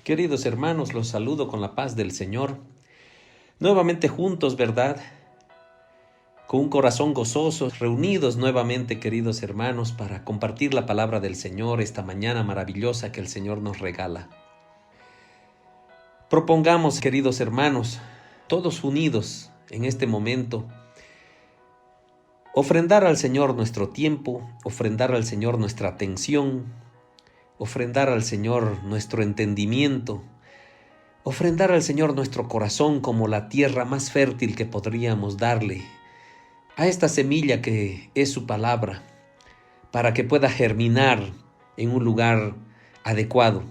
Queridos hermanos, los saludo con la paz del Señor. Nuevamente juntos, ¿verdad? Con un corazón gozoso, reunidos nuevamente, queridos hermanos, para compartir la palabra del Señor esta mañana maravillosa que el Señor nos regala. Propongamos, queridos hermanos, todos unidos en este momento, ofrendar al Señor nuestro tiempo, ofrendar al Señor nuestra atención, ofrendar al Señor nuestro entendimiento, ofrendar al Señor nuestro corazón como la tierra más fértil que podríamos darle a esta semilla que es su palabra, para que pueda germinar en un lugar adecuado.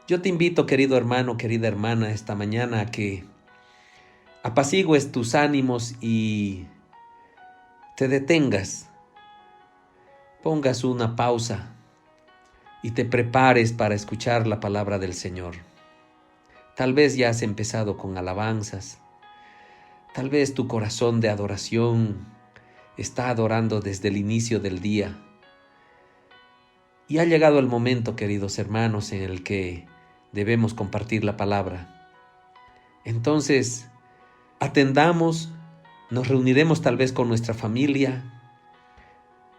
Yo te invito, querido hermano, querida hermana, esta mañana a que apacigues tus ánimos y te detengas, pongas una pausa y te prepares para escuchar la palabra del Señor. Tal vez ya has empezado con alabanzas. Tal vez tu corazón de adoración está adorando desde el inicio del día. Y ha llegado el momento, queridos hermanos, en el que debemos compartir la palabra. Entonces, atendamos, nos reuniremos tal vez con nuestra familia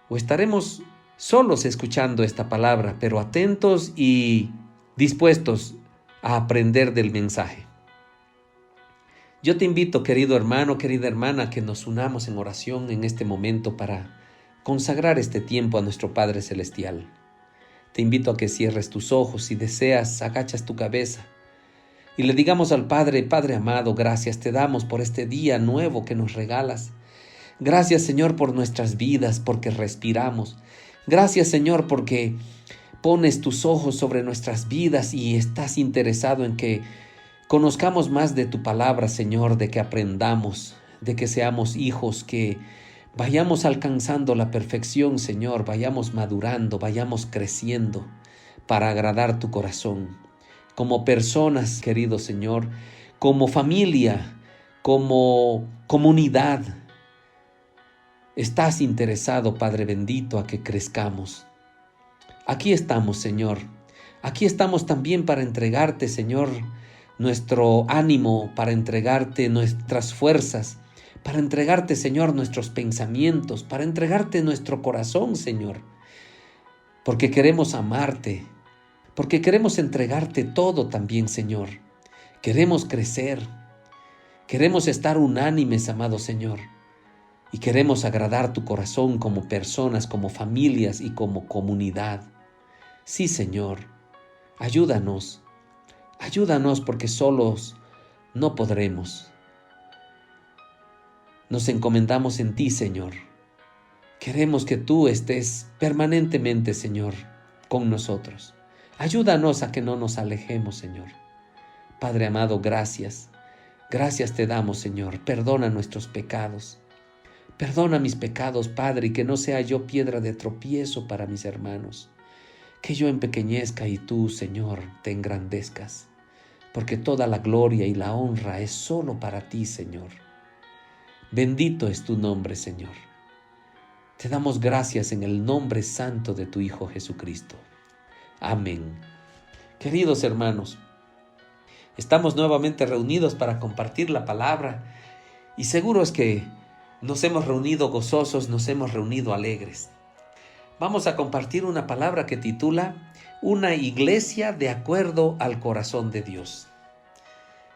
o estaremos solos escuchando esta palabra, pero atentos y dispuestos a aprender del mensaje. Yo te invito, querido hermano, querida hermana, a que nos unamos en oración en este momento para consagrar este tiempo a nuestro Padre Celestial. Te invito a que cierres tus ojos, si deseas, agachas tu cabeza y le digamos al Padre: Padre amado, gracias te damos por este día nuevo que nos regalas. Gracias, Señor, por nuestras vidas, porque respiramos. Gracias, Señor, porque pones tus ojos sobre nuestras vidas y estás interesado en que conozcamos más de tu palabra, Señor, de que aprendamos, de que seamos hijos, que vayamos alcanzando la perfección, Señor, vayamos madurando, vayamos creciendo para agradar tu corazón. Como personas, querido Señor, como familia, como comunidad, estás interesado, Padre bendito, a que crezcamos. Aquí estamos, Señor. Aquí estamos también para entregarte, Señor, nuestro ánimo, para entregarte nuestras fuerzas, para entregarte, Señor, nuestros pensamientos, para entregarte nuestro corazón, Señor, porque queremos amarte, porque queremos entregarte todo también, Señor. Queremos crecer, queremos estar unánimes, amado Señor, y queremos agradar tu corazón como personas, como familias y como comunidad. Sí, Señor, ayúdanos. Ayúdanos porque solos no podremos. Nos encomendamos en ti, Señor. Queremos que tú estés permanentemente, Señor, con nosotros. Ayúdanos a que no nos alejemos, Señor. Padre amado, gracias. Gracias te damos, Señor. Perdona nuestros pecados. Perdona mis pecados, Padre, y que no sea yo piedra de tropiezo para mis hermanos. Que yo empequeñezca y tú, Señor, te engrandezcas, porque toda la gloria y la honra es solo para ti, Señor. Bendito es tu nombre, Señor. Te damos gracias en el nombre santo de tu Hijo Jesucristo. Amén. Queridos hermanos, estamos nuevamente reunidos para compartir la palabra y seguro es que nos hemos reunido gozosos, nos hemos reunido alegres. Vamos a compartir una palabra que titula Una iglesia de acuerdo al corazón de Dios.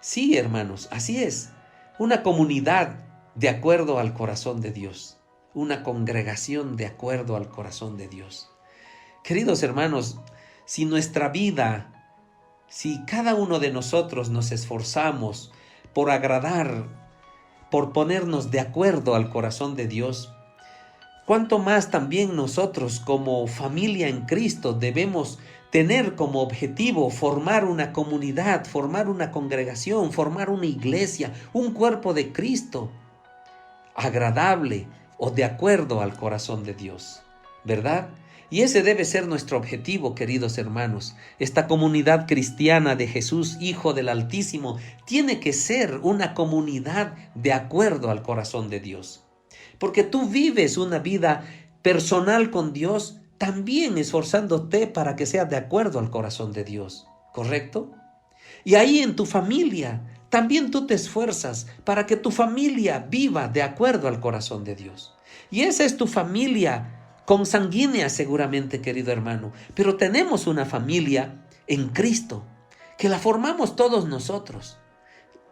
Sí, hermanos, así es. Una comunidad de acuerdo al corazón de Dios. Una congregación de acuerdo al corazón de Dios. Queridos hermanos, si nuestra vida, si cada uno de nosotros nos esforzamos por agradar, por ponernos de acuerdo al corazón de Dios, cuánto más también nosotros como familia en Cristo debemos tener como objetivo formar una comunidad, formar una congregación, formar una iglesia, un cuerpo de Cristo agradable o de acuerdo al corazón de Dios, ¿verdad? Y ese debe ser nuestro objetivo, queridos hermanos. Esta comunidad cristiana de Jesús, Hijo del Altísimo, tiene que ser una comunidad de acuerdo al corazón de Dios. Porque tú vives una vida personal con Dios, también esforzándote para que sea de acuerdo al corazón de Dios. ¿correcto? Y ahí en tu familia, también tú te esfuerzas para que tu familia viva de acuerdo al corazón de Dios. Y esa es tu familia consanguínea seguramente, querido hermano. Pero tenemos una familia en Cristo, que la formamos todos nosotros,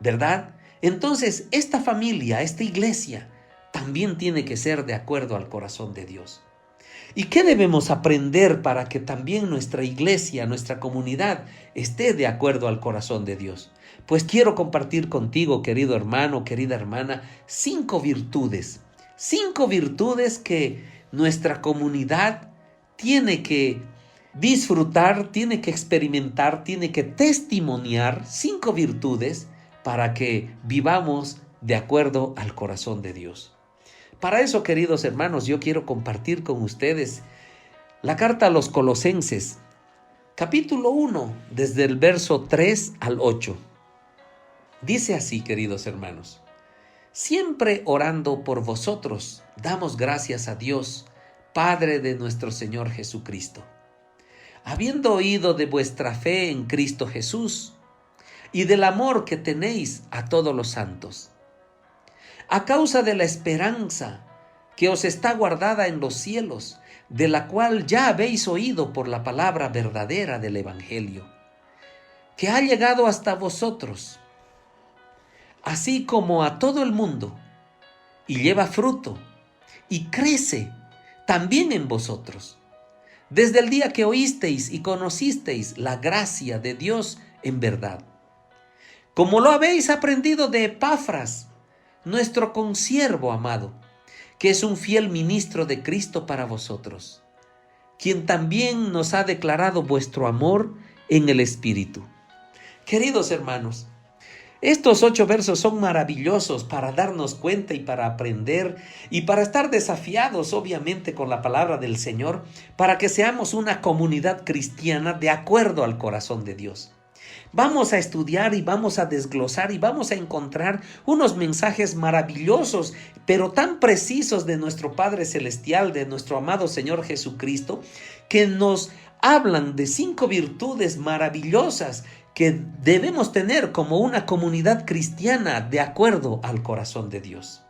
¿verdad? Entonces, esta familia, esta iglesia, también tiene que ser de acuerdo al corazón de Dios. ¿Y qué debemos aprender para que también nuestra iglesia, nuestra comunidad, esté de acuerdo al corazón de Dios? Pues quiero compartir contigo, querido hermano, querida hermana, 5 virtudes. 5 virtudes que nuestra comunidad tiene que disfrutar, tiene que experimentar, tiene que testimoniar. 5 virtudes para que vivamos de acuerdo al corazón de Dios. Para eso, queridos hermanos, yo quiero compartir con ustedes la carta a los Colosenses, capítulo 1, desde el verso 3 al 8. Dice así, queridos hermanos: siempre orando por vosotros, damos gracias a Dios, Padre de nuestro Señor Jesucristo, habiendo oído de vuestra fe en Cristo Jesús y del amor que tenéis a todos los santos, a causa de la esperanza que os está guardada en los cielos, de la cual ya habéis oído por la palabra verdadera del Evangelio, que ha llegado hasta vosotros, así como a todo el mundo, y lleva fruto, y crece también en vosotros, desde el día que oísteis y conocisteis la gracia de Dios en verdad, como lo habéis aprendido de Epafras, nuestro consiervo amado, que es un fiel ministro de Cristo para vosotros, quien también nos ha declarado vuestro amor en el Espíritu. Queridos hermanos, estos 8 versos son maravillosos para darnos cuenta y para aprender y para estar desafiados, obviamente, con la palabra del Señor, para que seamos una comunidad cristiana de acuerdo al corazón de Dios. Vamos a estudiar y vamos a desglosar y vamos a encontrar unos mensajes maravillosos, pero tan precisos de nuestro Padre Celestial, de nuestro amado Señor Jesucristo, que nos hablan de 5 virtudes maravillosas que debemos tener como una comunidad cristiana de acuerdo al corazón de Dios.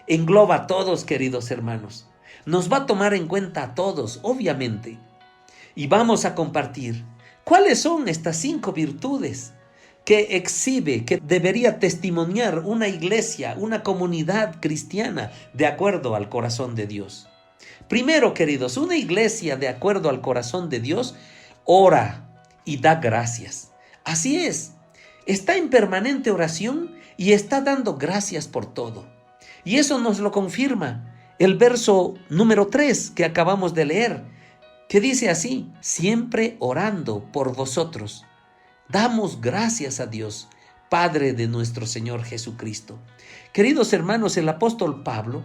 Engloba a todos, queridos hermanos. Nos va a tomar en cuenta a todos, obviamente. Y vamos a compartir cuáles son estas 5 virtudes que exhibe, que debería testimoniar una iglesia, una comunidad cristiana de acuerdo al corazón de Dios. Primero, queridos, una iglesia de acuerdo al corazón de Dios ora y da gracias. Así es, está en permanente oración y está dando gracias por todo. Y eso nos lo confirma el verso número 3 que acabamos de leer, que dice así: siempre orando por vosotros, damos gracias a Dios, Padre de nuestro Señor Jesucristo. Queridos hermanos, el apóstol Pablo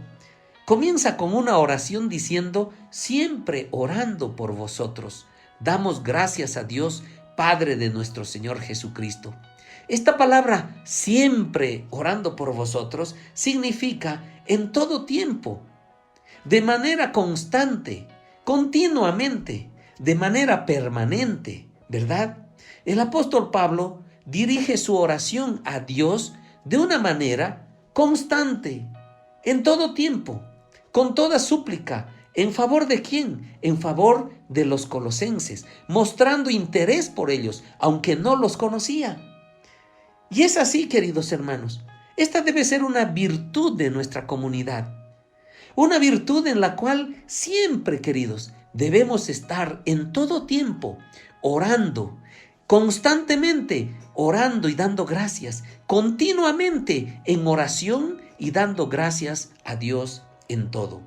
comienza con una oración diciendo: siempre orando por vosotros, damos gracias a Dios, Padre de nuestro Señor Jesucristo. Esta palabra, siempre orando por vosotros, significa en todo tiempo, de manera constante, continuamente, de manera permanente, ¿verdad? El apóstol Pablo dirige su oración a Dios de una manera constante, en todo tiempo, con toda súplica. ¿En favor de quién? En favor de los colosenses, mostrando interés por ellos, aunque no los conocía. Y es así, queridos hermanos. Esta debe ser una virtud de nuestra comunidad. Una virtud en la cual siempre, queridos, debemos estar en todo tiempo orando, constantemente orando y dando gracias, continuamente en oración y dando gracias a Dios en todo.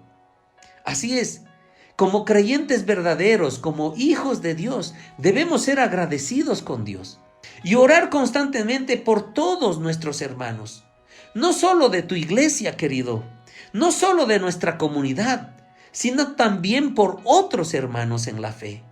Así es, como creyentes verdaderos, como hijos de Dios, debemos ser agradecidos con Dios y orar constantemente por todos nuestros hermanos, no solo de tu iglesia, querido, no solo de nuestra comunidad, sino también por otros hermanos en la fe,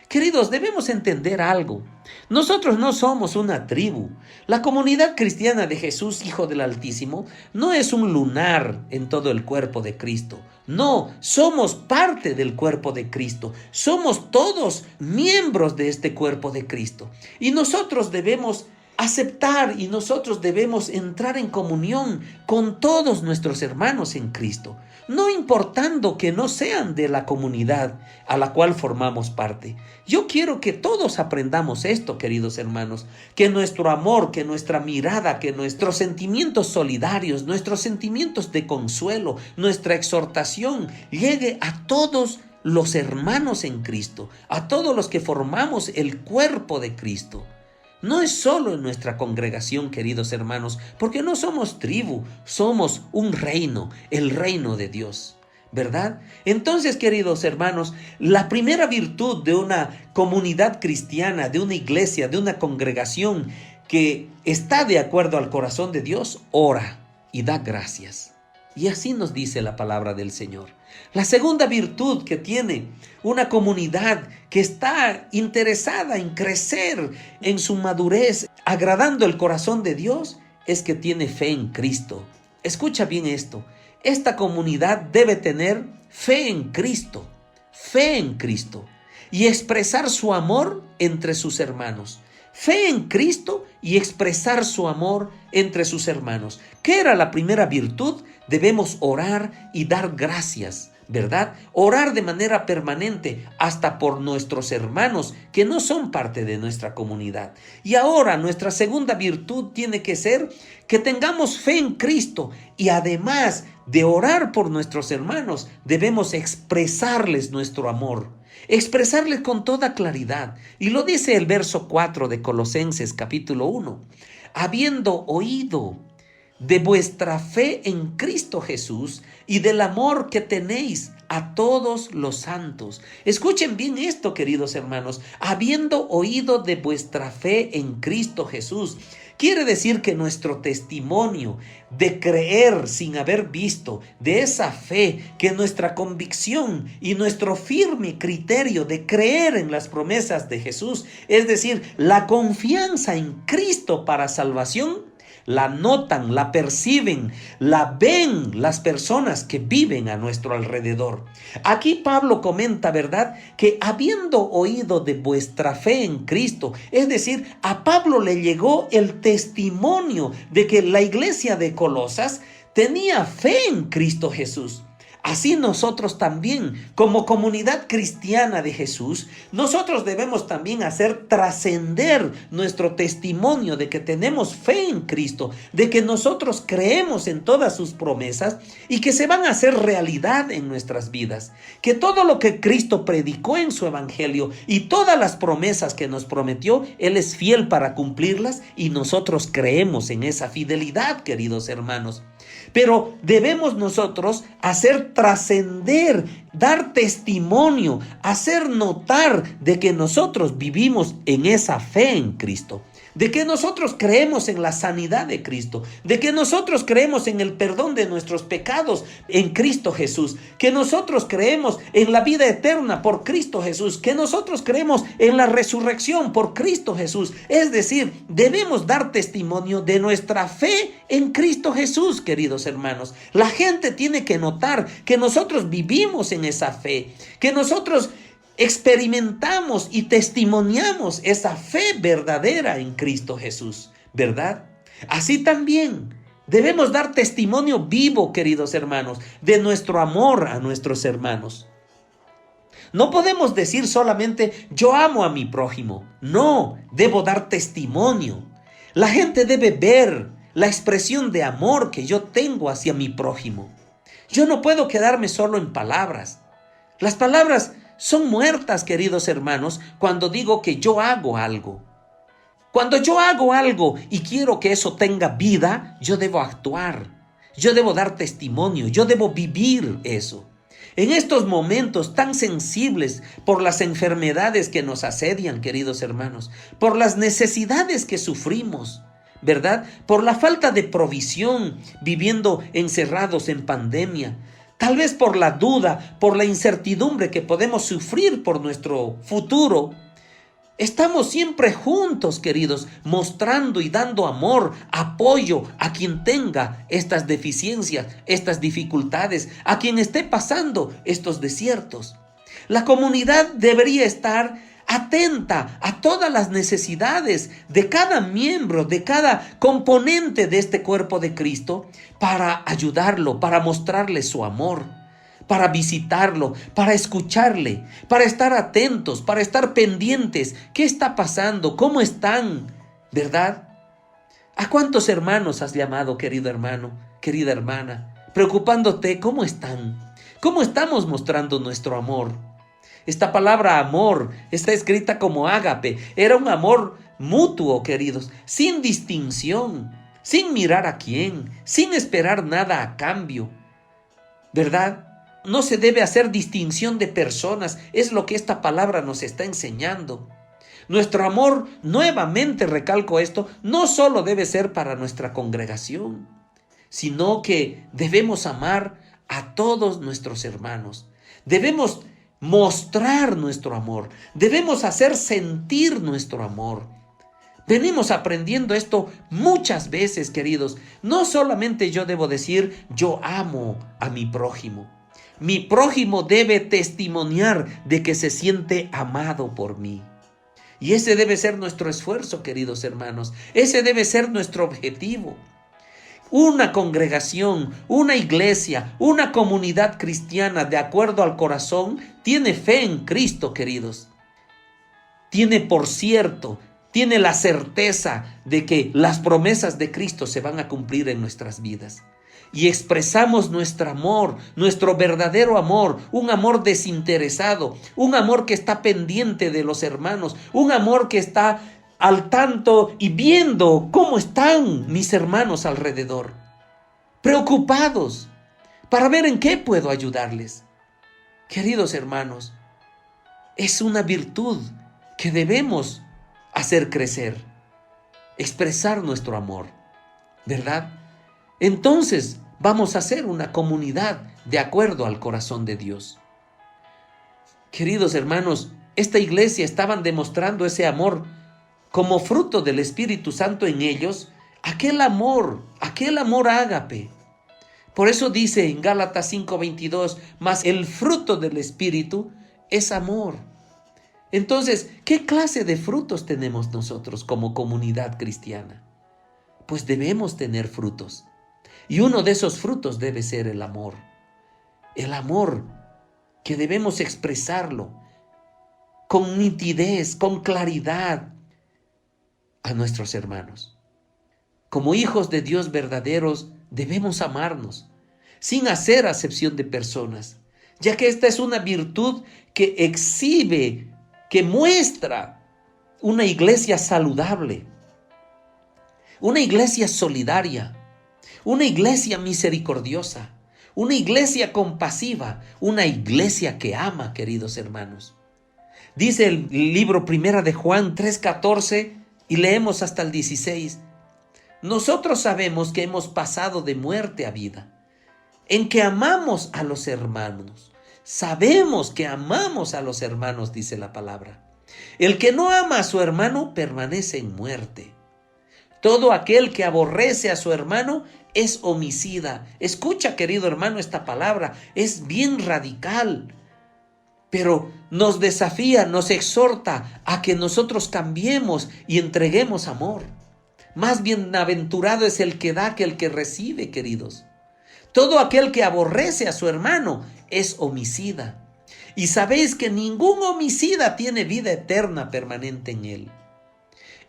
Queridos, debemos entender algo. Nosotros no somos una tribu. La comunidad cristiana de Jesús, Hijo del Altísimo, no es un lunar en todo el cuerpo de Cristo. No, somos parte del cuerpo de Cristo. Somos todos miembros de este cuerpo de Cristo. Y nosotros debemos aceptar y nosotros debemos entrar en comunión con todos nuestros hermanos en Cristo, no importando que no sean de la comunidad a la cual formamos parte. Yo quiero que todos aprendamos esto, queridos hermanos, que nuestro amor, que nuestra mirada, que nuestros sentimientos solidarios, nuestros sentimientos de consuelo, nuestra exhortación llegue a todos los hermanos en Cristo, a todos los que formamos el cuerpo de Cristo. No es solo en nuestra congregación, queridos hermanos, porque no somos tribu, somos un reino, el reino de Dios, ¿verdad? Entonces, queridos hermanos, la primera virtud de una comunidad cristiana, de una iglesia, de una congregación que está de acuerdo al corazón de Dios, ora y da gracias. Y así nos dice la palabra del Señor. La segunda virtud que tiene una comunidad que está interesada en crecer en su madurez, agradando el corazón de Dios, es que tiene fe en Cristo. Escucha bien esto. Esta comunidad debe tener fe en Cristo y expresar su amor entre sus hermanos. Fe en Cristo y expresar su amor entre sus hermanos. ¿Qué era la primera virtud? Debemos orar y dar gracias, ¿verdad? Orar de manera permanente hasta por nuestros hermanos que no son parte de nuestra comunidad. Y ahora nuestra segunda virtud tiene que ser que tengamos fe en Cristo y además de orar por nuestros hermanos, debemos expresarles nuestro amor. Expresarles con toda claridad. Y lo dice el verso 4 de Colosenses capítulo 1. Habiendo oído de vuestra fe en Cristo Jesús y del amor que tenéis a todos los santos. Escuchen bien esto, queridos hermanos. Habiendo oído de vuestra fe en Cristo Jesús. Quiere decir que nuestro testimonio de creer sin haber visto, de esa fe, que nuestra convicción y nuestro firme criterio de creer en las promesas de Jesús, es decir, la confianza en Cristo para salvación, la notan, la perciben, la ven las personas que viven a nuestro alrededor. Aquí Pablo comenta, ¿verdad?, que habiendo oído de vuestra fe en Cristo, es decir, a Pablo le llegó el testimonio de que la iglesia de Colosas tenía fe en Cristo Jesús. Así nosotros también, como comunidad cristiana de Jesús, nosotros debemos también hacer trascender nuestro testimonio de que tenemos fe en Cristo, de que nosotros creemos en todas sus promesas y que se van a hacer realidad en nuestras vidas. Que todo lo que Cristo predicó en su evangelio y todas las promesas que nos prometió, Él es fiel para cumplirlas y nosotros creemos en esa fidelidad, queridos hermanos. Pero debemos nosotros hacer trascender, dar testimonio, hacer notar de que nosotros vivimos en esa fe en Cristo, de que nosotros creemos en la sanidad de Cristo, de que nosotros creemos en el perdón de nuestros pecados en Cristo Jesús, que nosotros creemos en la vida eterna por Cristo Jesús, que nosotros creemos en la resurrección por Cristo Jesús. Es decir, debemos dar testimonio de nuestra fe en Cristo Jesús, queridos hermanos. La gente tiene que notar que nosotros vivimos en esa fe, que nosotros experimentamos y testimoniamos esa fe verdadera en Cristo Jesús, ¿verdad? Así también debemos dar testimonio vivo, queridos hermanos, de nuestro amor a nuestros hermanos. No podemos decir solamente yo amo a mi prójimo. No, debo dar testimonio. La gente debe ver la expresión de amor que yo tengo hacia mi prójimo. Yo no puedo quedarme solo en palabras. Las palabras son muertas, queridos hermanos, cuando digo que yo hago algo. Cuando yo hago algo y quiero que eso tenga vida, yo debo actuar, yo debo dar testimonio, yo debo vivir eso. En estos momentos tan sensibles por las enfermedades que nos asedian, queridos hermanos, por las necesidades que sufrimos, ¿verdad? Por la falta de provisión, viviendo encerrados en pandemia, Tal vez por la duda, por la incertidumbre que podemos sufrir por nuestro futuro. Estamos siempre juntos, queridos, mostrando y dando amor, apoyo a quien tenga estas deficiencias, estas dificultades, a quien esté pasando estos desiertos. La comunidad debería estar atenta a todas las necesidades de cada miembro, de cada componente de este cuerpo de Cristo, para ayudarlo, para mostrarle su amor, para visitarlo, para escucharle, para estar atentos, para estar pendientes. ¿Qué está pasando? ¿Cómo están? ¿Verdad? ¿A cuántos hermanos has llamado, querido hermano, querida hermana, preocupándote cómo están? ¿Cómo estamos mostrando nuestro amor? Esta palabra amor está escrita como ágape. Era un amor mutuo, queridos, sin distinción, sin mirar a quién, sin esperar nada a cambio. ¿Verdad? No se debe hacer distinción de personas, es lo que esta palabra nos está enseñando. Nuestro amor, nuevamente recalco esto, no solo debe ser para nuestra congregación, sino que debemos amar a todos nuestros hermanos. Debemos mostrar nuestro amor, debemos hacer sentir nuestro amor. Venimos aprendiendo esto muchas veces, queridos. No solamente yo debo decir, yo amo a mi prójimo. Mi prójimo debe testimoniar de que se siente amado por mí. Y ese debe ser nuestro esfuerzo, queridos hermanos. Ese debe ser nuestro objetivo. Una congregación, una iglesia, una comunidad cristiana de acuerdo al corazón, tiene fe en Cristo, queridos. Tiene por cierto, tiene la certeza de que las promesas de Cristo se van a cumplir en nuestras vidas. Y expresamos nuestro amor, nuestro verdadero amor, un amor desinteresado, un amor que está pendiente de los hermanos, un amor que está al tanto y viendo cómo están mis hermanos alrededor, preocupados para ver en qué puedo ayudarles. Queridos hermanos, es una virtud que debemos hacer crecer, expresar nuestro amor, ¿verdad? Entonces vamos a ser una comunidad de acuerdo al corazón de Dios. Queridos hermanos, esta iglesia estaban demostrando ese amor como fruto del Espíritu Santo en ellos, aquel amor ágape. Por eso dice en Gálatas 5:22, mas el fruto del Espíritu es amor. Entonces, ¿qué clase de frutos tenemos nosotros como comunidad cristiana? Pues debemos tener frutos. Y uno de esos frutos debe ser el amor. El amor que debemos expresarlo con nitidez, con claridad a nuestros hermanos. Como hijos de Dios verdaderos, debemos amarnos sin hacer acepción de personas, ya que esta es una virtud que exhibe, que muestra una iglesia saludable, una iglesia solidaria, una iglesia misericordiosa, una iglesia compasiva, una iglesia que ama, queridos hermanos. Dice el libro Primera de Juan 3:14 y leemos hasta el 16. Nosotros sabemos que hemos pasado de muerte a vida, en que amamos a los hermanos. Sabemos que amamos a los hermanos, dice la palabra. El que no ama a su hermano permanece en muerte. Todo aquel que aborrece a su hermano es homicida. Escucha, querido hermano, esta palabra es bien radical, pero nos desafía, nos exhorta a que nosotros cambiemos y entreguemos amor. Más bienaventurado es el que da que el que recibe, queridos. Todo aquel que aborrece a su hermano es homicida. Y sabéis que ningún homicida tiene vida eterna permanente en él.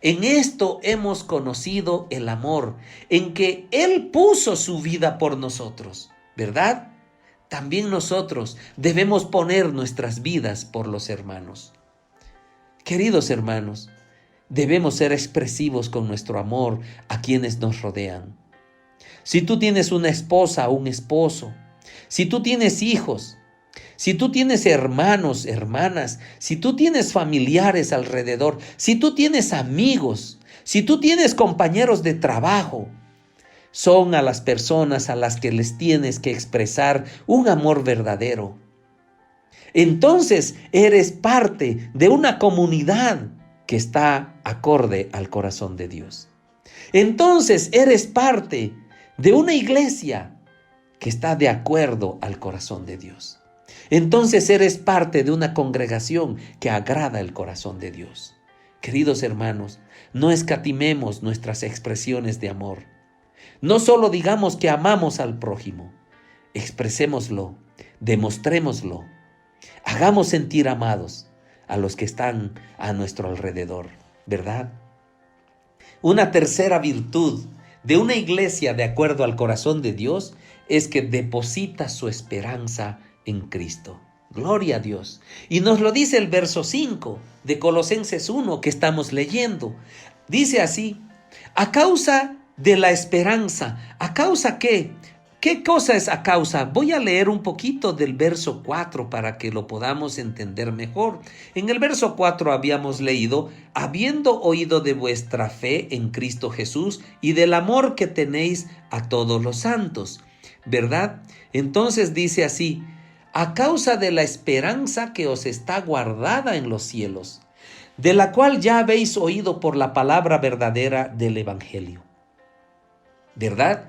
En esto hemos conocido el amor, en que Él puso su vida por nosotros, ¿verdad? También nosotros debemos poner nuestras vidas por los hermanos. Queridos hermanos, debemos ser expresivos con nuestro amor a quienes nos rodean. Si tú tienes una esposa o un esposo, si tú tienes hijos, si tú tienes hermanos, hermanas, si tú tienes familiares alrededor, si tú tienes amigos, si tú tienes compañeros de trabajo, Son a las personas a las que les tienes que expresar un amor verdadero. Entonces eres parte de una comunidad que está acorde al corazón de Dios. Entonces eres parte de una iglesia que está de acuerdo al corazón de Dios. Entonces eres parte de una congregación que agrada el corazón de Dios. Queridos hermanos, no escatimemos nuestras expresiones de amor. No solo digamos que amamos al prójimo, expresémoslo, demostrémoslo. Hagamos sentir amados a los que están a nuestro alrededor, ¿verdad? Una tercera virtud de una iglesia de acuerdo al corazón de Dios es que deposita su esperanza en Cristo. Gloria a Dios. Y nos lo dice el verso 5 de Colosenses 1 que estamos leyendo. Dice así: a causa de la esperanza. ¿A causa qué? ¿Qué cosa es a causa? Voy a leer un poquito del verso 4 para que lo podamos entender mejor. En el verso 4 habíamos leído: habiendo oído de vuestra fe en Cristo Jesús y del amor que tenéis a todos los santos, ¿verdad? Entonces dice así: a causa de la esperanza que os está guardada en los cielos, de la cual ya habéis oído por la palabra verdadera del Evangelio. ¿Verdad?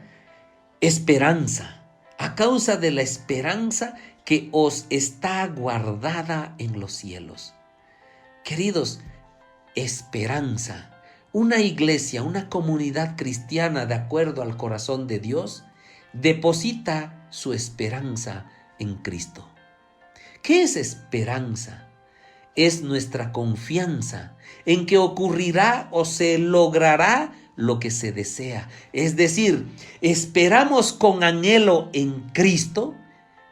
Esperanza, a causa de la esperanza que os está guardada en los cielos. Queridos, esperanza. Una iglesia, una comunidad cristiana de acuerdo al corazón de Dios, deposita su esperanza en Cristo. ¿Qué es esperanza? Es nuestra confianza en que ocurrirá o se logrará lo que se desea. Es decir, esperamos con anhelo en Cristo,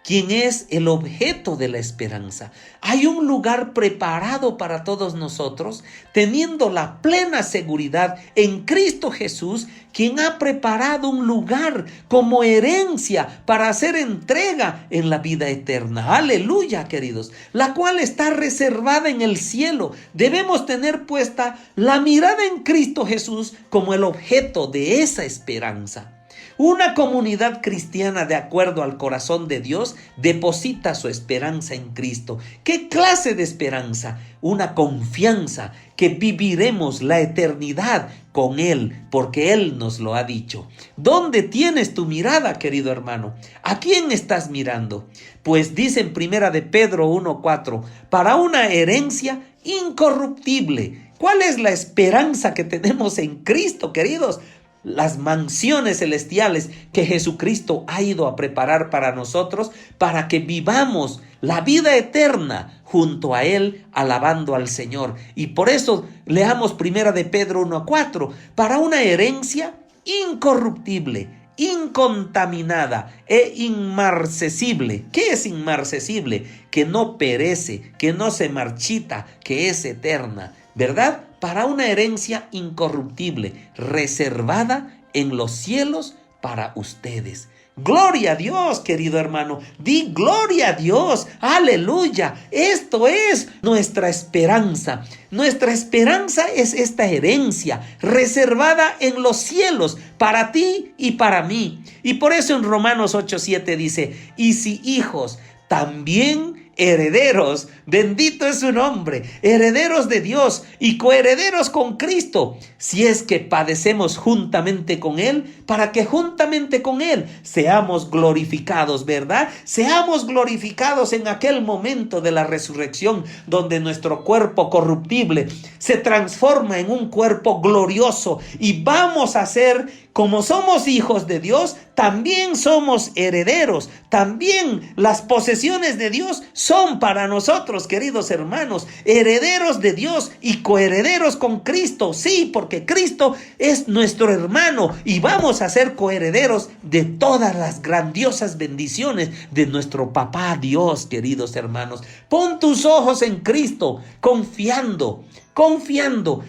quien es el objeto de la esperanza. Hay un lugar preparado para todos nosotros, teniendo la plena seguridad en Cristo Jesús, quien ha preparado un lugar como herencia para hacer entrega en la vida eterna. Aleluya, queridos, la cual está reservada en el cielo. Debemos tener puesta la mirada en Cristo Jesús como el objeto de esa esperanza. Una comunidad cristiana de acuerdo al corazón de Dios deposita su esperanza en Cristo. ¿Qué clase de esperanza? Una confianza que viviremos la eternidad con Él, porque Él nos lo ha dicho. ¿Dónde tienes tu mirada, querido hermano? ¿A quién estás mirando? Pues dice en Primera de Pedro 1:4, para una herencia incorruptible. ¿Cuál es la esperanza que tenemos en Cristo, queridos? Las mansiones celestiales que Jesucristo ha ido a preparar para nosotros, para que vivamos la vida eterna junto a Él, alabando al Señor. Y por eso leamos Primera de Pedro 1:4, para una herencia incorruptible, incontaminada e inmarcesible. ¿Qué es inmarcesible? Que no perece, que no se marchita, que es eterna, ¿verdad? Para una herencia incorruptible, reservada en los cielos para ustedes. Gloria a Dios, querido hermano. Di gloria a Dios. Aleluya. Esto es nuestra esperanza. Nuestra esperanza es esta herencia reservada en los cielos para ti y para mí. Y por eso en Romanos 8:7 dice: y si hijos, también herederos, bendito es su nombre, herederos de Dios y coherederos con Cristo, si es que padecemos juntamente con Él, para que juntamente con Él seamos glorificados, ¿verdad? Seamos glorificados en aquel momento de la resurrección, donde nuestro cuerpo corruptible se transforma en un cuerpo glorioso y vamos a ser, como somos hijos de Dios, también somos herederos. También las posesiones de Dios son para nosotros, queridos hermanos, herederos de Dios y coherederos con Cristo. Sí, porque Cristo es nuestro hermano y vamos a ser coherederos de todas las grandiosas bendiciones de nuestro papá Dios, queridos hermanos. Pon tus ojos en Cristo, confiando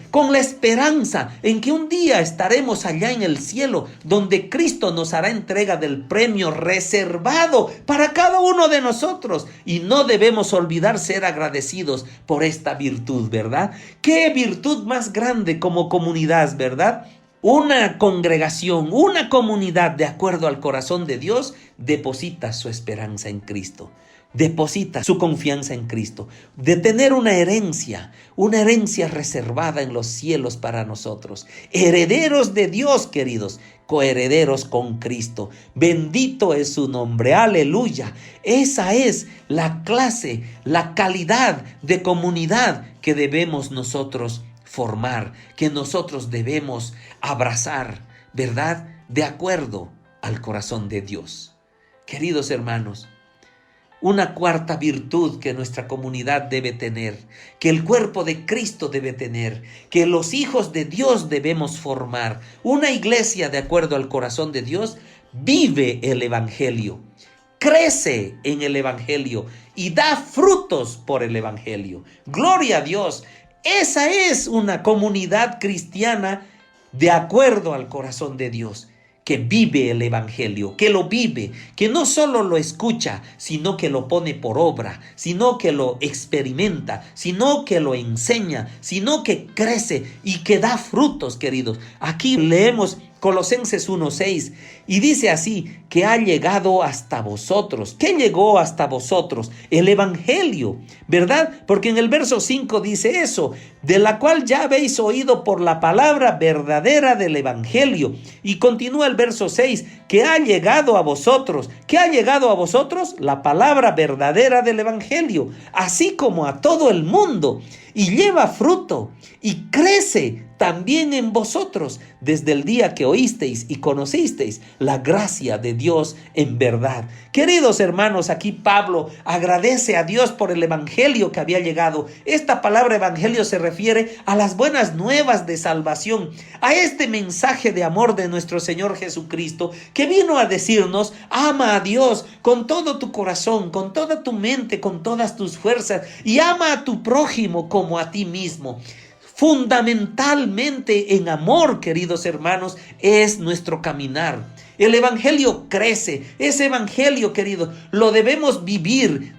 con la esperanza en que un día estaremos allá en el cielo, donde Cristo nos hará entrega del premio reservado para cada uno de nosotros. Y no debemos olvidar ser agradecidos por esta virtud, ¿verdad? ¿Qué virtud más grande como comunidad, verdad? una congregación, una comunidad de acuerdo al corazón de Dios, deposita su esperanza en Cristo. Deposita su confianza en Cristo, de tener una herencia reservada en los cielos para nosotros. Herederos de Dios, queridos, coherederos con Cristo. Bendito es su nombre, aleluya. Esa es la clase, la calidad de comunidad que debemos nosotros formar, que nosotros debemos abrazar, ¿verdad? De acuerdo al corazón de Dios. Queridos hermanos, una cuarta virtud que nuestra comunidad debe tener, que el cuerpo de Cristo debe tener, que los hijos de Dios debemos formar. Una iglesia de acuerdo al corazón de Dios vive el evangelio, crece en el evangelio y da frutos por el evangelio. Gloria a Dios. Esa es una comunidad cristiana de acuerdo al corazón de Dios, que vive el evangelio, que lo vive, que no solo lo escucha, sino que lo pone por obra, sino que lo experimenta, sino que lo enseña, sino que crece y que da frutos, queridos. Aquí leemos Colosenses 1:6 y dice así, que ha llegado hasta vosotros. ¿Qué llegó hasta vosotros? El evangelio, ¿verdad? Porque en el verso 5 dice eso, de la cual ya habéis oído por la palabra verdadera del evangelio. Y continúa el verso 6, que ha llegado a vosotros. ¿Qué ha llegado a vosotros? La palabra verdadera del evangelio, así como a todo el mundo, y lleva fruto y crece también en vosotros desde el día que oísteis y conocisteis la gracia de Dios en verdad. Queridos hermanos, aquí Pablo agradece a Dios por el evangelio que había llegado. Esta palabra evangelio se refiere a las buenas nuevas de salvación, a este mensaje de amor de nuestro Señor Jesucristo, que vino a decirnos, ama a Dios con todo tu corazón, con toda tu mente, con todas tus fuerzas, y ama a tu prójimo como a ti mismo. Fundamentalmente en amor, queridos hermanos, es nuestro caminar. El evangelio crece, ese evangelio, queridos, lo debemos vivir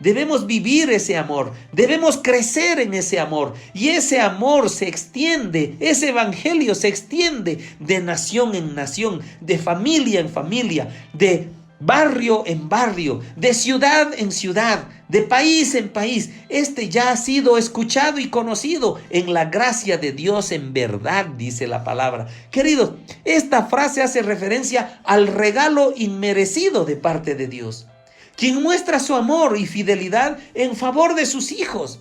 ese amor, debemos crecer en ese amor, y ese amor se extiende, ese evangelio se extiende de nación en nación, de familia en familia, de barrio en barrio, de ciudad en ciudad, de país en país. Este ya ha sido escuchado y conocido en la gracia de Dios en verdad, dice la palabra. Queridos, esta frase hace referencia al regalo inmerecido de parte de Dios, quien muestra su amor y fidelidad en favor de sus hijos.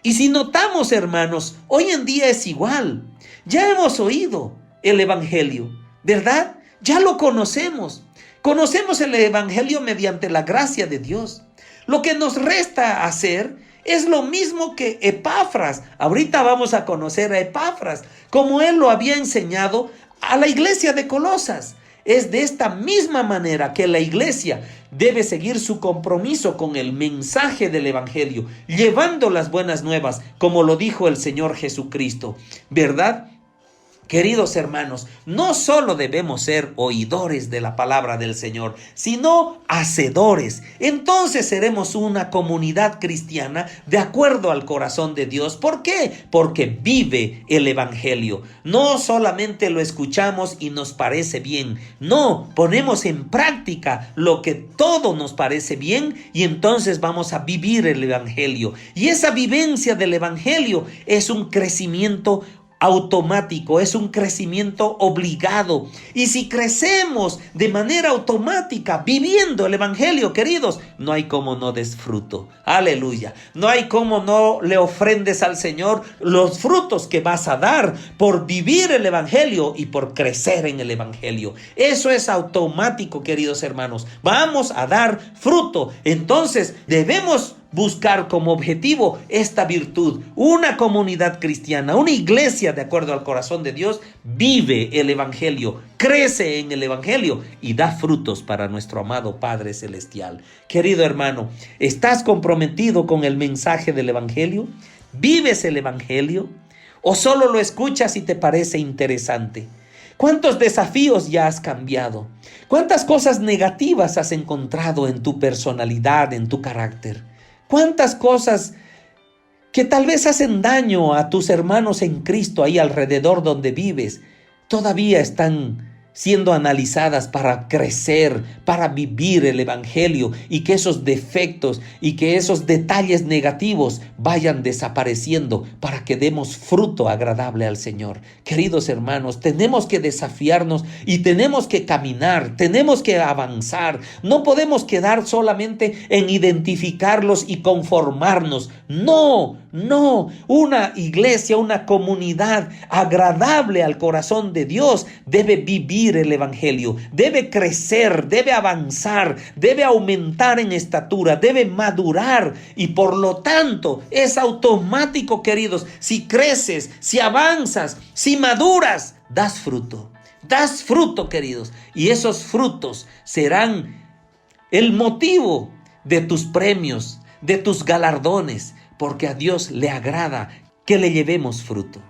Y si notamos, hermanos, hoy en día es igual. Ya hemos oído el evangelio, ¿verdad? Ya lo conocemos. Conocemos el evangelio mediante la gracia de Dios. Lo que nos resta hacer es lo mismo que Epafras. Ahorita vamos a conocer a Epafras, como él lo había enseñado a la iglesia de Colosas. Es de esta misma manera que la iglesia debe seguir su compromiso con el mensaje del evangelio, llevando las buenas nuevas, como lo dijo el Señor Jesucristo, ¿verdad? Queridos hermanos, no solo debemos ser oidores de la palabra del Señor, sino hacedores. Entonces seremos una comunidad cristiana de acuerdo al corazón de Dios. ¿Por qué? Porque vive el evangelio. No solamente lo escuchamos y nos parece bien. No, ponemos en práctica lo que todo nos parece bien y entonces vamos a vivir el evangelio. Y esa vivencia del evangelio es un crecimiento automático, es un crecimiento obligado. Y si crecemos de manera automática viviendo el evangelio, queridos, no hay cómo no des fruto. Aleluya. No hay cómo no le ofrendes al Señor los frutos que vas a dar por vivir el evangelio y por crecer en el evangelio. Eso es automático, queridos hermanos. Vamos a dar fruto. Entonces debemos buscar como objetivo esta virtud. Una comunidad cristiana, una iglesia de acuerdo al corazón de Dios, vive el evangelio, crece en el evangelio y da frutos para nuestro amado Padre Celestial. Querido hermano, ¿estás comprometido con el mensaje del evangelio? ¿Vives el evangelio? ¿O solo lo escuchas y te parece interesante? ¿Cuántos desafíos ya has cambiado? ¿Cuántas cosas negativas has encontrado en tu personalidad, en tu carácter? ¿Cuántas cosas que tal vez hacen daño a tus hermanos en Cristo ahí alrededor donde vives? todavía están siendo analizadas para crecer, para vivir el Evangelio, y que esos defectos y que esos detalles negativos vayan desapareciendo para que demos fruto agradable al Señor. Queridos hermanos, tenemos que desafiarnos y tenemos que caminar, tenemos que avanzar. No podemos quedar solamente en identificarlos y conformarnos. No, una iglesia, una comunidad agradable al corazón de Dios debe vivir el Evangelio, debe crecer, debe avanzar, debe aumentar en estatura, debe madurar, y por lo tanto es automático, queridos. Si creces, si avanzas, si maduras, das fruto, queridos, y esos frutos serán el motivo de tus premios, de tus galardones, porque a Dios le agrada que le llevemos fruto.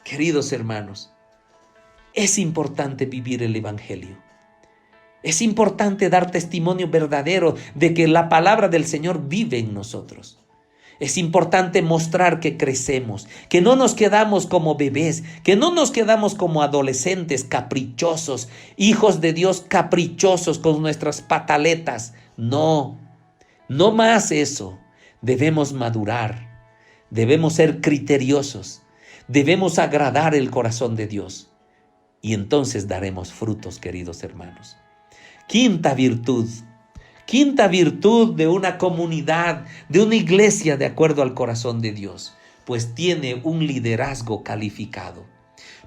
Queridos hermanos, es importante vivir el Evangelio. Es importante dar testimonio verdadero de que la palabra del Señor vive en nosotros. Es importante mostrar que crecemos, que no nos quedamos como bebés, que no nos quedamos como adolescentes caprichosos, hijos de Dios caprichosos con nuestras pataletas. No más eso. Debemos madurar, debemos ser criteriosos, debemos agradar el corazón de Dios. Y entonces daremos frutos, queridos hermanos. Quinta virtud de una comunidad, de una iglesia de acuerdo al corazón de Dios, pues tiene un liderazgo calificado.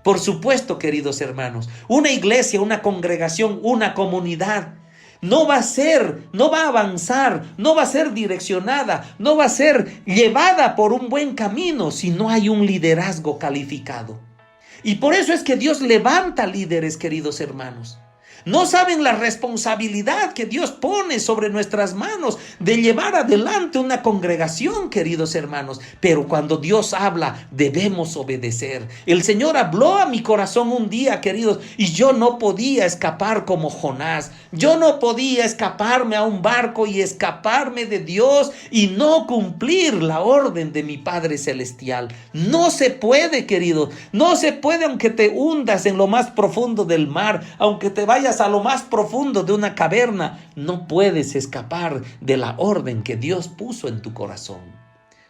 Por supuesto, queridos hermanos, una iglesia, una congregación, una comunidad no va a avanzar, no va a ser direccionada, no va a ser llevada por un buen camino si no hay un liderazgo calificado. Y por eso es que Dios levanta líderes, queridos hermanos. No saben la responsabilidad que Dios pone sobre nuestras manos de llevar adelante una congregación, queridos hermanos. Pero cuando Dios habla, debemos obedecer. El Señor habló a mi corazón un día, queridos, y yo no podía escapar como Jonás. Yo no podía escaparme a un barco y escaparme de Dios y no cumplir la orden de mi Padre Celestial. No se puede, queridos. No se puede, aunque te hundas en lo más profundo del mar, aunque te vayas a lo más profundo de una caverna, no puedes escapar de la orden que Dios puso en tu corazón.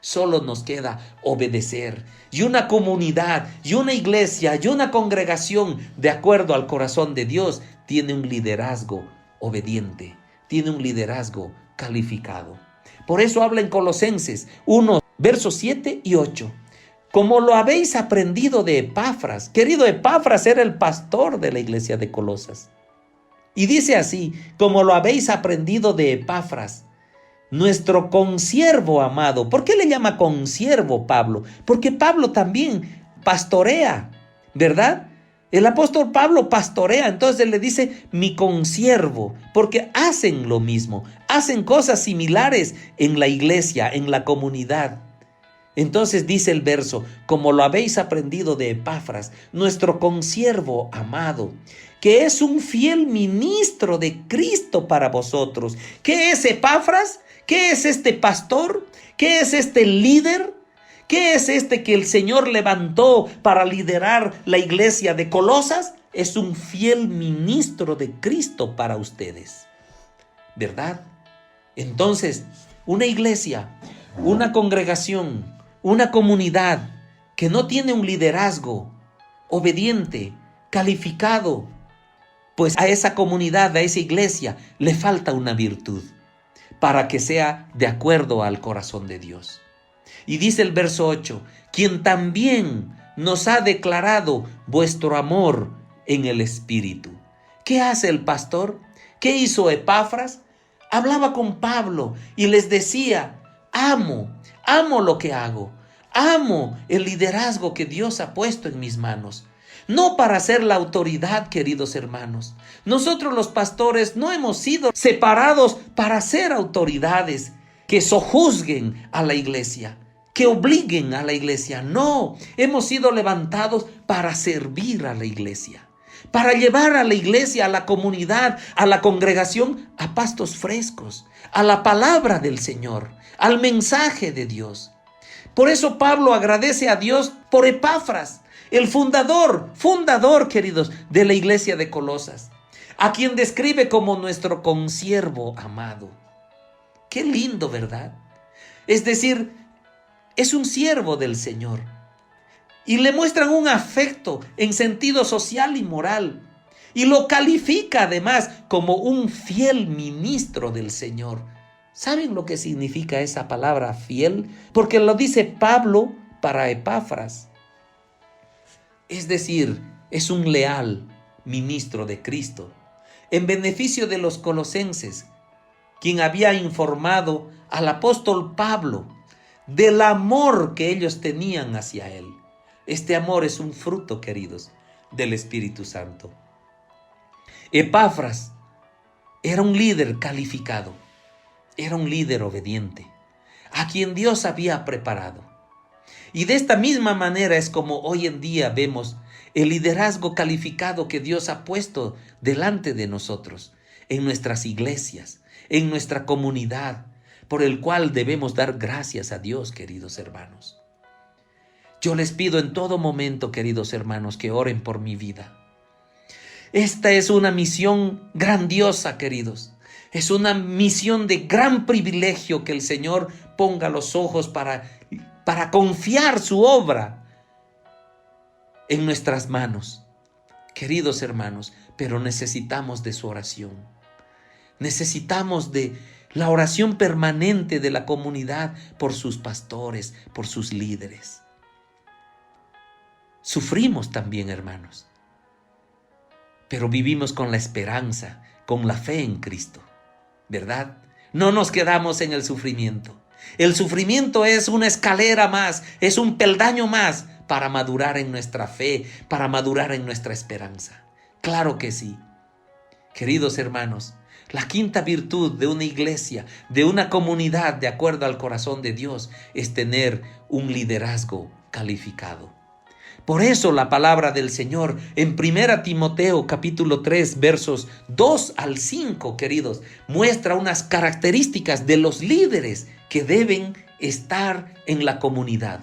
Solo nos queda obedecer. Y una comunidad, y una iglesia, y una congregación de acuerdo al corazón de Dios tiene un liderazgo obediente, tiene un liderazgo calificado. Por eso habla en Colosenses 1, versos 7 y 8. Como lo habéis aprendido de Epafras. Querido, Epafras era el pastor de la iglesia de Colosas. Y dice así: como lo habéis aprendido de Epafras, nuestro consiervo amado. ¿Por qué le llama consiervo Pablo? Porque Pablo también pastorea, ¿verdad? El apóstol Pablo pastorea, entonces él le dice mi consiervo, porque hacen lo mismo, hacen cosas similares en la iglesia, en la comunidad. Entonces dice el verso: como lo habéis aprendido de Epafras, nuestro consiervo amado, que es un fiel ministro de Cristo para vosotros. ¿Qué es Epafras? ¿Qué es este pastor? ¿Qué es este líder? ¿Qué es este que el Señor levantó para liderar la iglesia de Colosas? Es un fiel ministro de Cristo para ustedes, ¿verdad? Entonces, una iglesia, una congregación, una comunidad que no tiene un liderazgo obediente, calificado, pues a esa comunidad, a esa iglesia, le falta una virtud para que sea de acuerdo al corazón de Dios. Y dice el verso 8, quien también nos ha declarado vuestro amor en el Espíritu. ¿Qué hace el pastor? ¿Qué hizo Epafras? Hablaba con Pablo y les decía: amo lo que hago, amo el liderazgo que Dios ha puesto en mis manos. No para ser la autoridad, queridos hermanos. Nosotros los pastores no hemos sido separados para ser autoridades que sojuzguen a la iglesia, que obliguen a la iglesia. No, hemos sido levantados para servir a la iglesia, para llevar a la iglesia, a la comunidad, a la congregación, a pastos frescos, a la palabra del Señor, al mensaje de Dios. Por eso Pablo agradece a Dios por Epafras. el fundador, queridos, de la iglesia de Colosas, a quien describe como nuestro consiervo amado. Qué lindo, ¿verdad? Es decir, es un siervo del Señor. Y le muestran un afecto en sentido social y moral. Y lo califica además como un fiel ministro del Señor. ¿Saben lo que significa esa palabra fiel? Porque lo dice Pablo para Epafras. Es decir, es un leal ministro de Cristo, en beneficio de los colosenses, quien había informado al apóstol Pablo del amor que ellos tenían hacia él. Este amor es un fruto, queridos, del Espíritu Santo. Epafras era un líder calificado, era un líder obediente, a quien Dios había preparado. Y de esta misma manera es como hoy en día vemos el liderazgo calificado que Dios ha puesto delante de nosotros, en nuestras iglesias, en nuestra comunidad, por el cual debemos dar gracias a Dios, queridos hermanos. Yo les pido en todo momento, queridos hermanos, que oren por mi vida. Esta es una misión grandiosa, queridos. Es una misión de gran privilegio que el Señor ponga los ojos para confiar su obra en nuestras manos. Queridos hermanos, pero necesitamos de su oración. Necesitamos de la oración permanente de la comunidad por sus pastores, por sus líderes. Sufrimos también, hermanos, pero vivimos con la esperanza, con la fe en Cristo, ¿verdad? No nos quedamos en el sufrimiento. El sufrimiento es una escalera más, es un peldaño más para madurar en nuestra fe, para madurar en nuestra esperanza. Claro que sí. Queridos hermanos, la quinta virtud de una iglesia, de una comunidad de acuerdo al corazón de Dios, es tener un liderazgo calificado. Por eso la palabra del Señor en 1 Timoteo capítulo 3 versos 2 al 5, queridos, muestra unas características de los líderes que deben estar en la comunidad.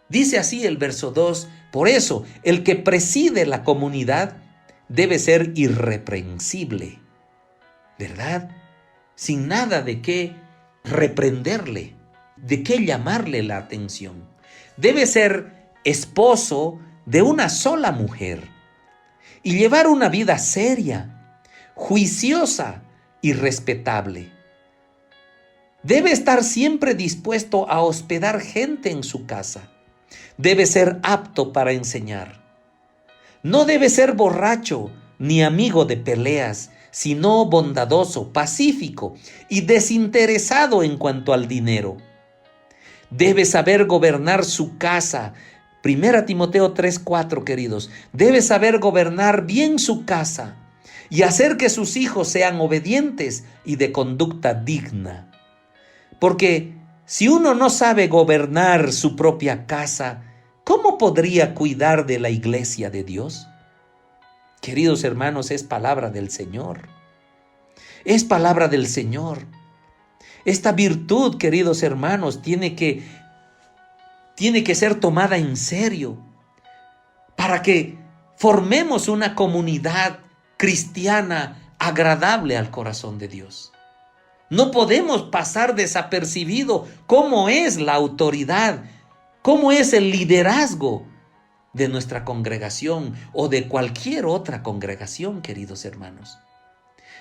Dice así el verso 2, por eso el que preside la comunidad debe ser irreprensible, ¿verdad? Sin nada de qué reprenderle, de qué llamarle la atención. Debe ser esposo de una sola mujer y llevar una vida seria, juiciosa y respetable. Debe estar siempre dispuesto a hospedar gente en su casa. Debe ser apto para enseñar. No debe ser borracho ni amigo de peleas, sino bondadoso, pacífico y desinteresado en cuanto al dinero. Debe saber gobernar su casa. 1 Timoteo 3:4, queridos. Debe saber gobernar bien su casa y hacer que sus hijos sean obedientes y de conducta digna. Porque si uno no sabe gobernar su propia casa, ¿cómo podría cuidar de la iglesia de Dios? Queridos hermanos, es palabra del Señor. Es palabra del Señor. Esta virtud, queridos hermanos, tiene que ser tomada en serio para que formemos una comunidad cristiana agradable al corazón de Dios. No podemos pasar desapercibido cómo es la autoridad, cómo es el liderazgo de nuestra congregación o de cualquier otra congregación, queridos hermanos.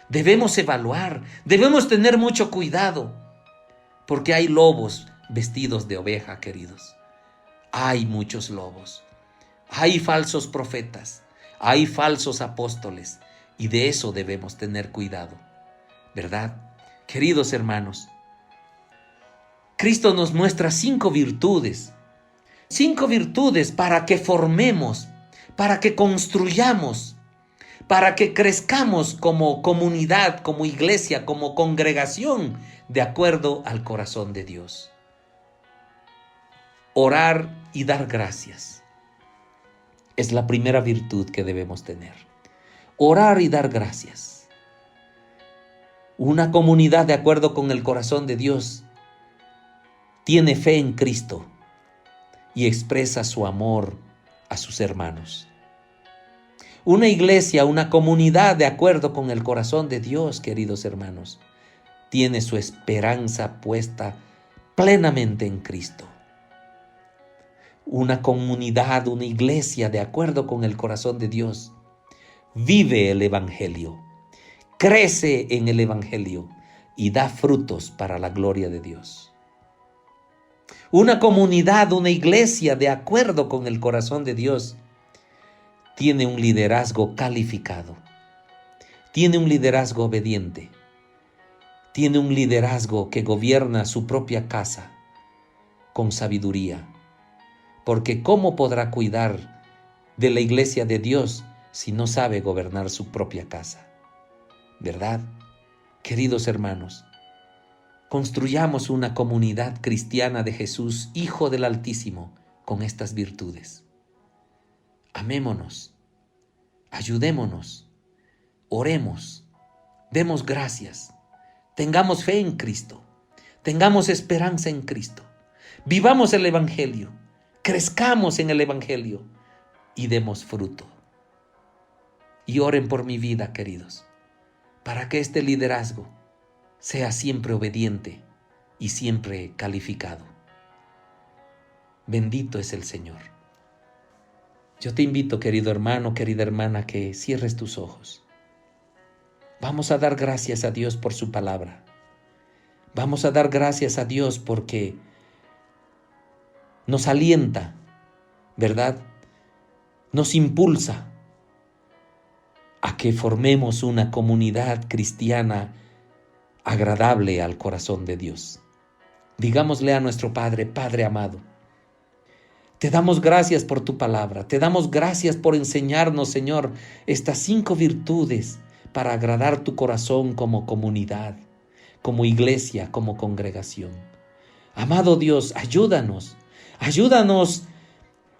Debemos evaluar, debemos tener mucho cuidado, porque hay lobos vestidos de oveja, queridos. Hay muchos lobos, hay falsos profetas, hay falsos apóstoles, y de eso debemos tener cuidado, ¿verdad? Queridos hermanos, Cristo nos muestra 5 virtudes para que formemos, para que construyamos, para que crezcamos como comunidad, como iglesia, como congregación, de acuerdo al corazón de Dios. Orar y dar gracias es la primera virtud que debemos tener. Orar y dar gracias. Una comunidad de acuerdo con el corazón de Dios tiene fe en Cristo y expresa su amor a sus hermanos. Una iglesia, una comunidad de acuerdo con el corazón de Dios, queridos hermanos, tiene su esperanza puesta plenamente en Cristo. Una comunidad, una iglesia de acuerdo con el corazón de Dios, vive el Evangelio, crece en el Evangelio y da frutos para la gloria de Dios. Una comunidad, una iglesia de acuerdo con el corazón de Dios, tiene un liderazgo calificado, tiene un liderazgo obediente, tiene un liderazgo que gobierna su propia casa con sabiduría. Porque ¿cómo podrá cuidar de la iglesia de Dios si no sabe gobernar su propia casa? ¿Verdad? Queridos hermanos, construyamos una comunidad cristiana de Jesús, Hijo del Altísimo, con estas virtudes. Amémonos, ayudémonos, oremos, demos gracias, tengamos fe en Cristo, tengamos esperanza en Cristo, vivamos el Evangelio, crezcamos en el Evangelio y demos fruto. Y oren por mi vida, queridos, para que este liderazgo sea siempre obediente y siempre calificado. Bendito es el Señor. Yo te invito, querido hermano, querida hermana, que cierres tus ojos. Vamos a dar gracias a Dios por su palabra. Vamos a dar gracias a Dios porque nos alienta, ¿verdad? Nos impulsa a que formemos una comunidad cristiana agradable al corazón de Dios. Digámosle a nuestro Padre: Padre amado, te damos gracias por tu palabra, te damos gracias por enseñarnos, Señor, estas 5 virtudes para agradar tu corazón como comunidad, como iglesia, como congregación. Amado Dios, ayúdanos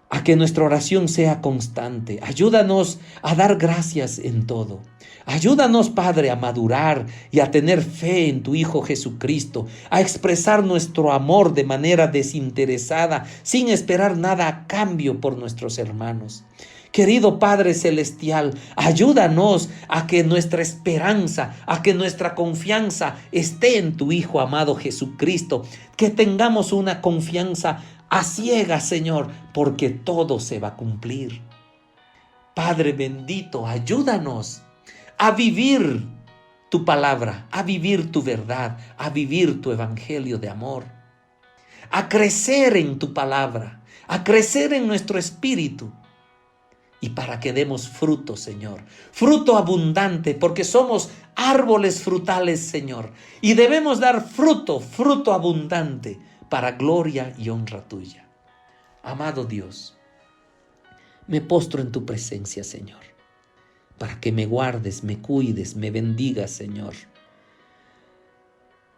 a que nuestra oración sea constante. Ayúdanos a dar gracias en todo. Ayúdanos, Padre, a madurar y a tener fe en tu Hijo Jesucristo, a expresar nuestro amor de manera desinteresada, sin esperar nada a cambio por nuestros hermanos. Querido Padre Celestial, ayúdanos a que nuestra esperanza, a que nuestra confianza esté en tu Hijo amado Jesucristo, que tengamos una confianza a ciegas, Señor, porque todo se va a cumplir. Padre bendito, ayúdanos a vivir tu palabra, a vivir tu verdad, a vivir tu evangelio de amor, a crecer en tu palabra, a crecer en nuestro espíritu y para que demos fruto, Señor, fruto abundante, porque somos árboles frutales, Señor, y debemos dar fruto abundante para gloria y honra tuya. Amado Dios, me postro en tu presencia, Señor, para que me guardes, me cuides, me bendigas, Señor,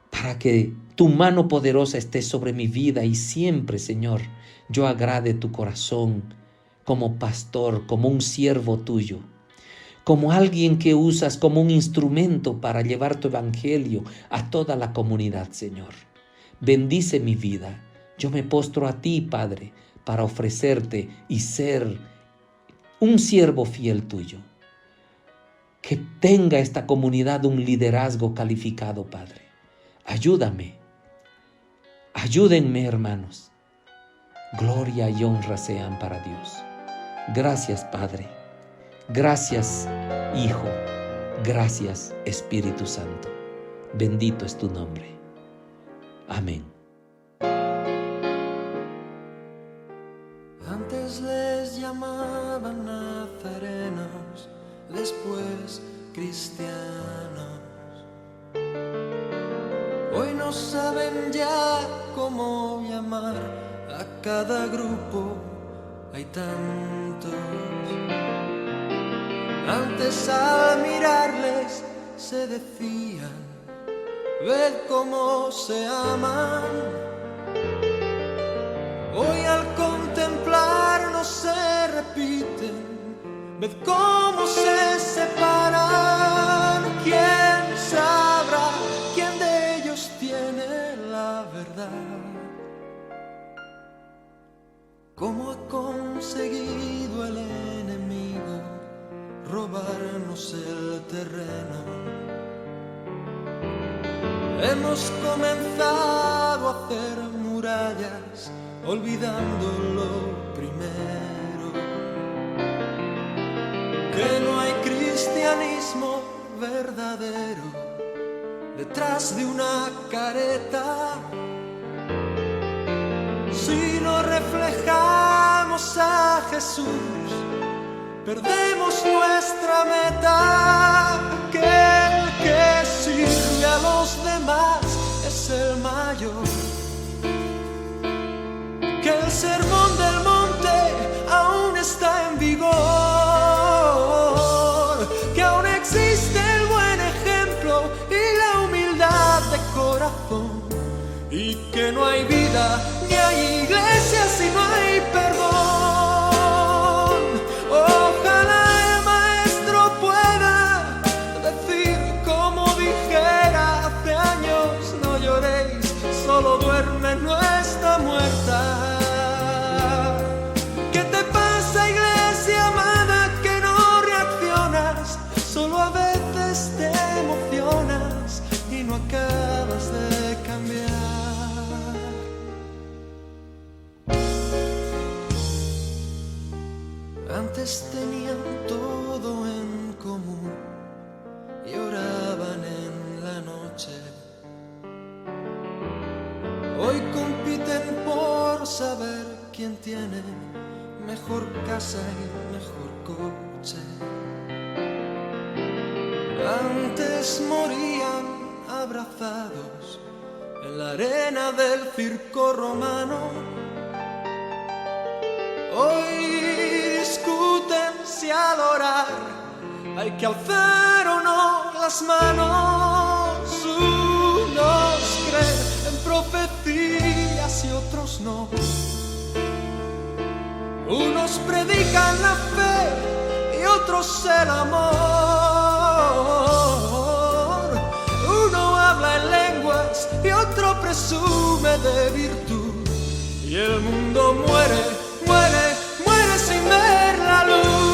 para que tu mano poderosa esté sobre mi vida y siempre, Señor, yo agrade tu corazón como pastor, como un siervo tuyo, como alguien que usas como un instrumento para llevar tu evangelio a toda la comunidad, Señor. Bendice mi vida. Yo me postro a ti, Padre, para ofrecerte y ser un siervo fiel tuyo. Que tenga esta comunidad un liderazgo calificado, Padre. Ayúdame. Ayúdenme, hermanos. Gloria y honra sean para Dios. Gracias, Padre. Gracias, Hijo. Gracias, Espíritu Santo. Bendito es tu nombre. Amén. Antes les llamaban nazarenos, después cristianos. Hoy no saben ya cómo llamar a cada grupo, hay tantos. Antes al mirarles se decían: ved cómo se aman. Hoy al contemplarnos se repiten: ved cómo se separan. ¿Quién sabrá quién de ellos tiene la verdad? ¿Cómo ha conseguido Hemos comenzado a hacer murallas, olvidando lo primero, que no hay cristianismo verdadero detrás de una careta. Si no reflejamos a Jesús, perdemos nuestra meta. Aquel que sirve a los demás es el mayor. Que el sermón del monte aún está en vigor, que aún existe el buen ejemplo y la humildad de corazón, y que no hay vida ni hay iglesia si no hay perdón. Ojalá el maestro pueda decir como dijera hace años: no lloréis, solo duerme, no está muerta. ¿Qué te pasa, iglesia amada, que no reaccionas? Solo a veces te emocionas y no acabas de cambiar. Antes tenían todo en común y oraban en la noche. Hoy compiten por saber quién tiene mejor casa y mejor coche. Antes morían abrazados en la arena del circo romano. Hoy discuten si al orar hay que alzar o no las manos. Unos creen en profecías y otros no. Unos predican la fe y otros el amor. Uno habla en lenguas y otro presume de virtud. Y el mundo muere, muere, muere sin ver la luz.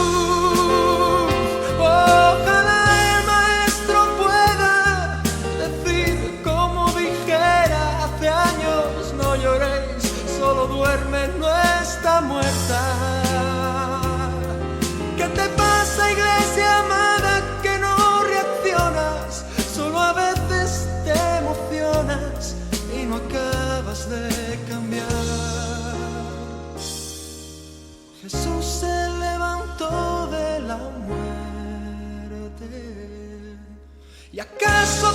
Ojalá el maestro pueda decir como dijera hace años: no lloréis, solo duerme, no está muerta. ¿Qué te pasa, iglesia amada, que no reaccionas? Solo a veces te emocionas y no acabas de cambiar. Jesús se levantó de la muerte. ¿Y acaso